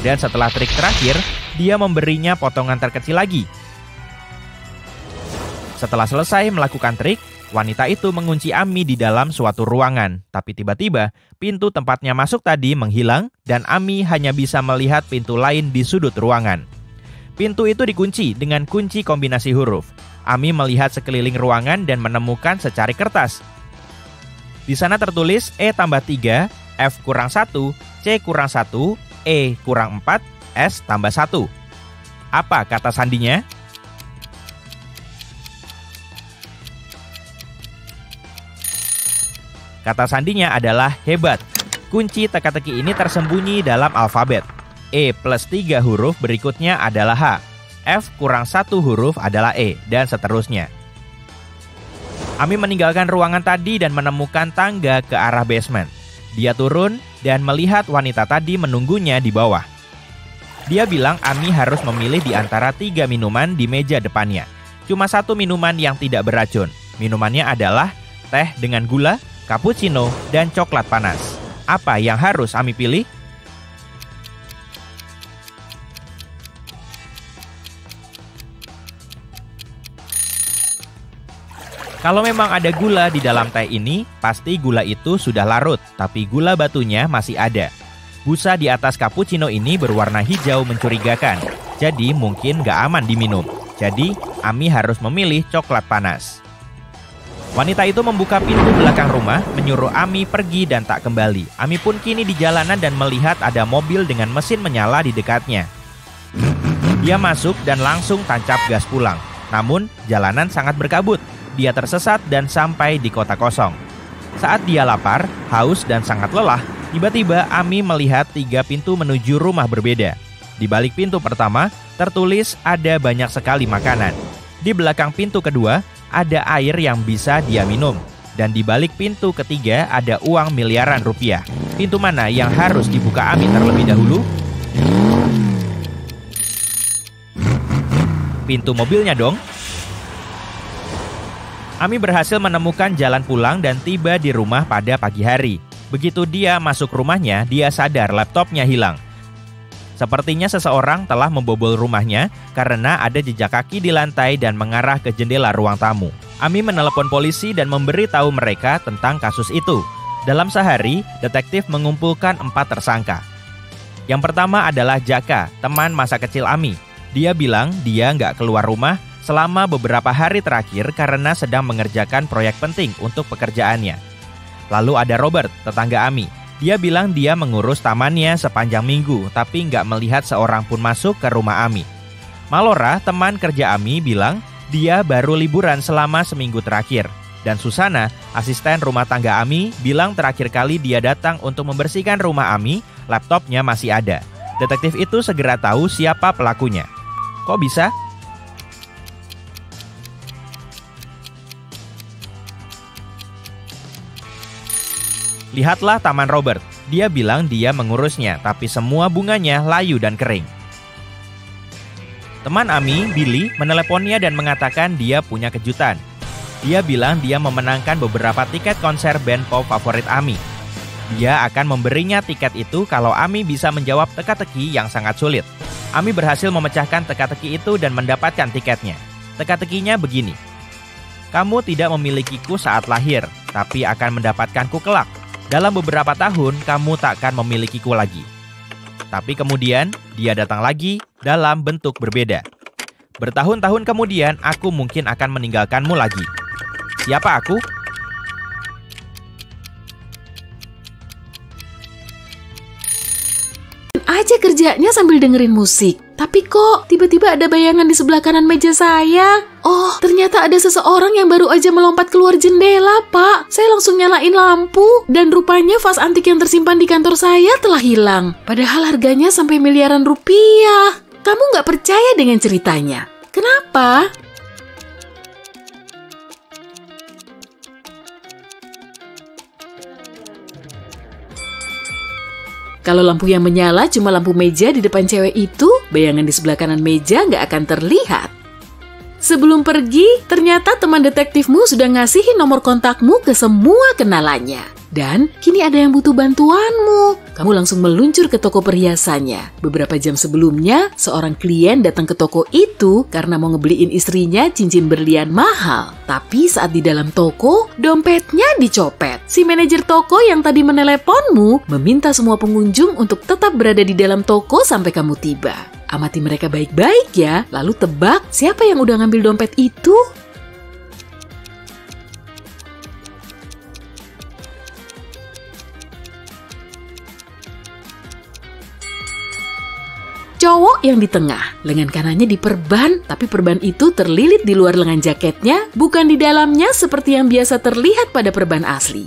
Speaker 3: Dan setelah trik terakhir, dia memberinya potongan terkecil lagi. Setelah selesai melakukan trik, wanita itu mengunci Ami di dalam suatu ruangan. Tapi tiba-tiba, pintu tempatnya masuk tadi menghilang dan Ami hanya bisa melihat pintu lain di sudut ruangan. Pintu itu dikunci dengan kunci kombinasi huruf. Ami melihat sekeliling ruangan dan menemukan secari kertas. Di sana tertulis E+3, F+1, C+1, E+4, S+1. Apa kata sandinya? Kata sandinya adalah hebat. Kunci teka-teki ini tersembunyi dalam alfabet. E+3 huruf berikutnya adalah H. F+1 huruf adalah E, dan seterusnya. Ami meninggalkan ruangan tadi dan menemukan tangga ke arah basement. Dia turun dan melihat wanita tadi menunggunya di bawah. Dia bilang Ami harus memilih di antara 3 minuman di meja depannya. Cuma 1 minuman yang tidak beracun. Minumannya adalah teh dengan gula, cappuccino, dan coklat panas. Apa yang harus Ami pilih? Kalau memang ada gula di dalam teh ini, pasti gula itu sudah larut, tapi gula batunya masih ada. Busa di atas cappuccino ini berwarna hijau mencurigakan, jadi mungkin gak aman diminum. Jadi, Ami harus memilih coklat panas. Wanita itu membuka pintu belakang rumah, menyuruh Ami pergi dan tak kembali. Ami pun kini di jalanan dan melihat ada mobil dengan mesin menyala di dekatnya. Dia masuk dan langsung tancap gas pulang. Namun, jalanan sangat berkabut. Dia tersesat dan sampai di kota kosong. Saat dia lapar, haus, dan sangat lelah, tiba-tiba Ami melihat 3 pintu menuju rumah berbeda. Di balik pintu pertama, tertulis ada banyak sekali makanan. Di belakang pintu kedua, ada air yang bisa dia minum. Dan di balik pintu ketiga, ada uang miliaran rupiah. Pintu mana yang harus dibuka Ami terlebih dahulu? Pintu mobilnya dong. Ami berhasil menemukan jalan pulang dan tiba di rumah pada pagi hari. Begitu dia masuk rumahnya, dia sadar laptopnya hilang. Sepertinya seseorang telah membobol rumahnya karena ada jejak kaki di lantai dan mengarah ke jendela ruang tamu. Ami menelepon polisi dan memberitahu mereka tentang kasus itu. Dalam sehari, detektif mengumpulkan 4 tersangka. Yang pertama adalah Jaka, teman masa kecil Ami. Dia bilang dia nggak keluar rumah selama beberapa hari terakhir karena sedang mengerjakan proyek penting untuk pekerjaannya. Lalu ada Robert, tetangga Ami. Dia bilang dia mengurus tamannya sepanjang minggu, tapi nggak melihat seorang pun masuk ke rumah Ami. Malora, teman kerja Ami, bilang dia baru liburan selama seminggu terakhir. Dan Susana, asisten rumah tangga Ami, bilang terakhir kali dia datang untuk membersihkan rumah Ami, laptopnya masih ada. Detektif itu segera tahu siapa pelakunya. Kok bisa? Lihatlah taman Robert. Dia bilang dia mengurusnya, tapi semua bunganya layu dan kering. Teman Ami, Billy, meneleponnya dan mengatakan dia punya kejutan. Dia bilang dia memenangkan beberapa tiket konser band pop favorit Ami. Dia akan memberinya tiket itu kalau Ami bisa menjawab teka-teki yang sangat sulit. Ami berhasil memecahkan teka-teki itu dan mendapatkan tiketnya. Teka-tekinya begini. Kamu tidak memilikiku saat lahir, tapi akan mendapatkanku kelak. Dalam beberapa tahun, kamu tak akan memilikiku lagi. Tapi kemudian, dia datang lagi dalam bentuk berbeda. Bertahun-tahun kemudian, aku mungkin akan meninggalkanmu lagi. Siapa aku?
Speaker 2: Aja kerjanya sambil dengerin musik. Tapi kok tiba-tiba ada bayangan di sebelah kanan meja saya? Oh, ternyata ada seseorang yang baru aja melompat keluar jendela, Pak. Saya langsung nyalain lampu dan rupanya vas antik yang tersimpan di kantor saya telah hilang. Padahal harganya sampai miliaran rupiah. Kamu nggak percaya dengan ceritanya? Kenapa? Kalau lampu yang menyala cuma lampu meja di depan cewek itu, bayangan di sebelah kanan meja nggak akan terlihat. Sebelum pergi, ternyata teman detektifmu sudah ngasihin nomor kontakmu ke semua kenalannya. Dan kini ada yang butuh bantuanmu. Kamu langsung meluncur ke toko perhiasannya. Beberapa jam sebelumnya, seorang klien datang ke toko itu karena mau ngebeliin istrinya cincin berlian mahal. Tapi saat di dalam toko, dompetnya dicopet. Si manajer toko yang tadi meneleponmu meminta semua pengunjung untuk tetap berada di dalam toko sampai kamu tiba. Amati mereka baik-baik ya, lalu tebak siapa yang udah ngambil dompet itu? Cowok yang di tengah, lengan kanannya diperban, tapi perban itu terlilit di luar lengan jaketnya, bukan di dalamnya seperti yang biasa terlihat pada perban asli.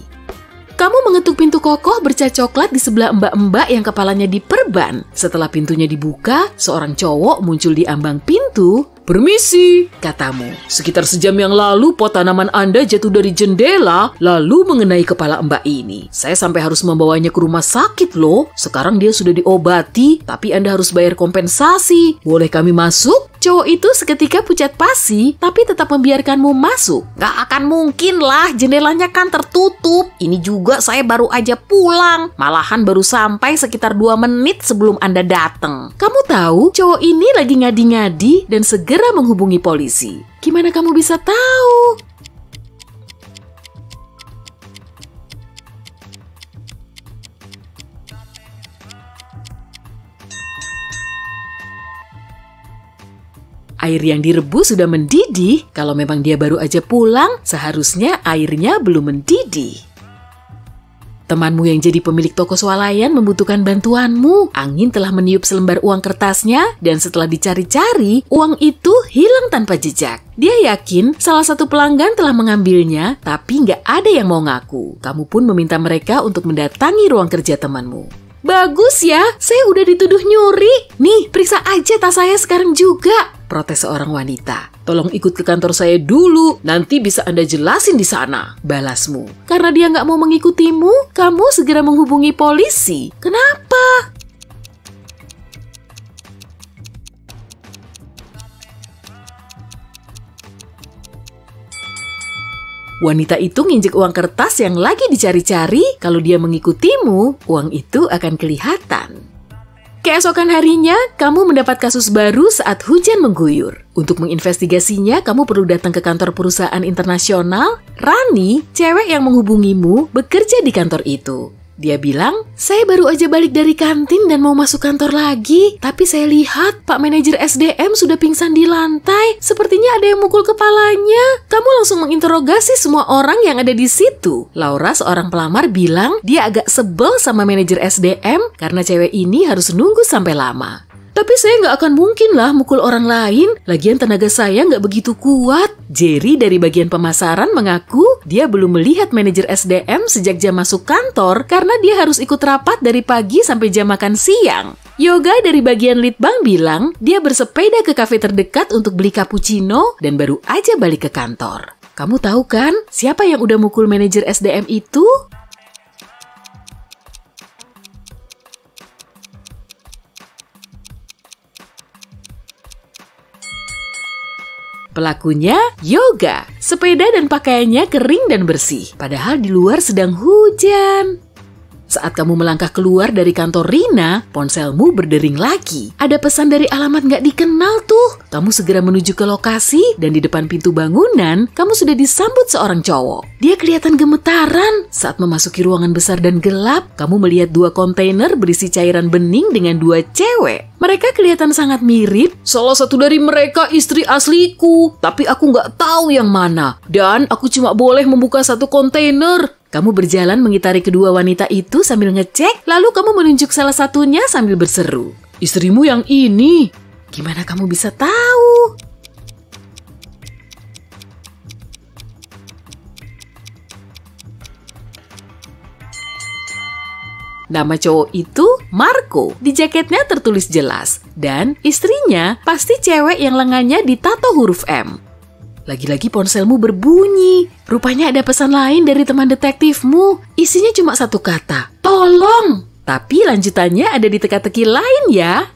Speaker 2: Kamu mengetuk pintu kokoh bercat coklat di sebelah mbak-mbak yang kepalanya diperban. Setelah pintunya dibuka, seorang cowok muncul di ambang pintu. "Permisi," katamu. "Sekitar sejam yang lalu pot tanaman Anda jatuh dari jendela, lalu mengenai kepala Mbak ini. Saya sampai harus membawanya ke rumah sakit loh. Sekarang dia sudah diobati, tapi Anda harus bayar kompensasi. Boleh kami masuk?" Cowok itu seketika pucat pasi, tapi tetap membiarkanmu masuk. "Gak akan mungkin lah, jendelanya kan tertutup. Ini juga saya baru aja pulang. Malahan baru sampai sekitar 2 menit sebelum Anda datang." Kamu tahu, cowok ini lagi ngadi-ngadi dan segera menghubungi polisi. Gimana kamu bisa tahu? Air yang direbus sudah mendidih. Kalau memang dia baru aja pulang, seharusnya airnya belum mendidih. Temanmu yang jadi pemilik toko swalayan membutuhkan bantuanmu. Angin telah meniup selembar uang kertasnya dan setelah dicari-cari, uang itu hilang tanpa jejak. Dia yakin salah satu pelanggan telah mengambilnya, tapi nggak ada yang mau ngaku. Kamu pun meminta mereka untuk mendatangi ruang kerja temanmu. "Bagus ya, saya udah dituduh nyuri. Nih, periksa aja tas saya sekarang juga," protes seorang wanita. "Tolong ikut ke kantor saya dulu, nanti bisa Anda jelasin di sana," balasmu. Karena dia nggak mau mengikutimu, kamu segera menghubungi polisi. Kenapa? Wanita itu nginjek uang kertas yang lagi dicari-cari. Kalau dia mengikutimu, uang itu akan kelihatan. Keesokan harinya, kamu mendapat kasus baru saat hujan mengguyur. Untuk menginvestigasinya, kamu perlu datang ke kantor perusahaan internasional. Rani, cewek yang menghubungimu, bekerja di kantor itu. Dia bilang, saya baru aja balik dari kantin dan mau masuk kantor lagi. Tapi saya lihat Pak Manajer SDM sudah pingsan di lantai. Sepertinya ada yang mukul kepalanya. Kamu langsung menginterogasi semua orang yang ada di situ. Laura, seorang pelamar, bilang dia agak sebel sama manajer SDM karena cewek ini harus nunggu sampai lama. Tapi saya nggak akan mungkin lah mukul orang lain. Lagian tenaga saya nggak begitu kuat. Jerry dari bagian pemasaran mengaku dia belum melihat manajer SDM sejak jam masuk kantor karena dia harus ikut rapat dari pagi sampai jam makan siang. Yoga dari bagian lead bank bilang dia bersepeda ke kafe terdekat untuk beli cappuccino dan baru aja balik ke kantor. Kamu tahu kan siapa yang udah mukul manajer SDM itu? Pelakunya Yoga. Sepeda dan pakaiannya kering dan bersih, padahal di luar sedang hujan. Saat kamu melangkah keluar dari kantor Rina, ponselmu berdering lagi. Ada pesan dari alamat nggak dikenal tuh. Kamu segera menuju ke lokasi dan di depan pintu bangunan, kamu sudah disambut seorang cowok. Dia kelihatan gemetaran. Saat memasuki ruangan besar dan gelap, kamu melihat 2 kontainer berisi cairan bening dengan 2 cewek. Mereka kelihatan sangat mirip. Salah satu dari mereka istri asliku, tapi aku nggak tahu yang mana. Dan aku cuma boleh membuka 1 kontainer. Kamu berjalan mengitari kedua wanita itu sambil ngecek, lalu kamu menunjuk salah satunya sambil berseru. Istrimu yang ini. Gimana kamu bisa tahu? Nama cowok itu Marco. Di jaketnya tertulis jelas. Dan istrinya pasti cewek yang lengannya ditato huruf M. Lagi-lagi ponselmu berbunyi. Rupanya ada pesan lain dari teman detektifmu. Isinya cuma 1 kata. Tolong! Tapi lanjutannya ada di teka-teki lain ya.